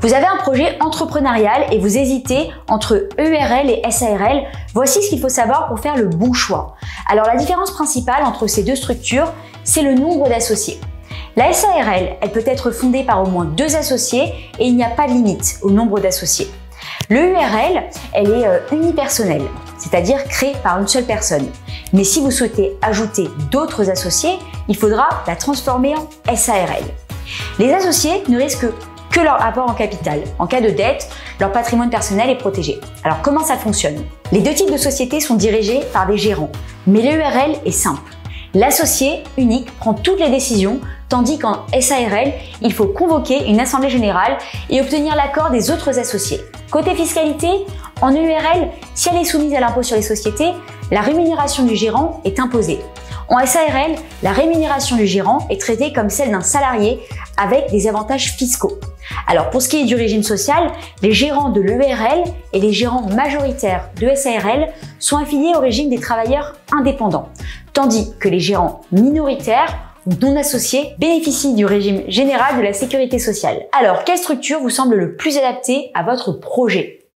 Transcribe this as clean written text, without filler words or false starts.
Vous avez un projet entrepreneurial et vous hésitez entre EURL et SARL. Voici ce qu'il faut savoir pour faire le bon choix. Alors la différence principale entre ces deux structures, c'est le nombre d'associés. La SARL, elle peut être fondée par au moins 2 associés et il n'y a pas de limite au nombre d'associés. L'EURL, elle est unipersonnelle, c'est-à-dire créée par une seule personne. Mais si vous souhaitez ajouter d'autres associés, il faudra la transformer en SARL. Les associés ne risquent que leur apport en capital. En cas de dette, leur patrimoine personnel est protégé. Alors comment ça fonctionne? Les 2 types de sociétés sont dirigés par des gérants, mais l'EURL est simple. L'associé unique prend toutes les décisions, tandis qu'en SARL, il faut convoquer une assemblée générale et obtenir l'accord des autres associés. Côté fiscalité, en EURL, si elle est soumise à l'impôt sur les sociétés, la rémunération du gérant est imposée. En SARL, la rémunération du gérant est traitée comme celle d'un salarié avec des avantages fiscaux. Alors pour ce qui est du régime social, les gérants de l'EURL et les gérants majoritaires de SARL sont affiliés au régime des travailleurs indépendants, tandis que les gérants minoritaires ou non associés bénéficient du régime général de la sécurité sociale. Alors, quelle structure vous semble le plus adaptée à votre projet?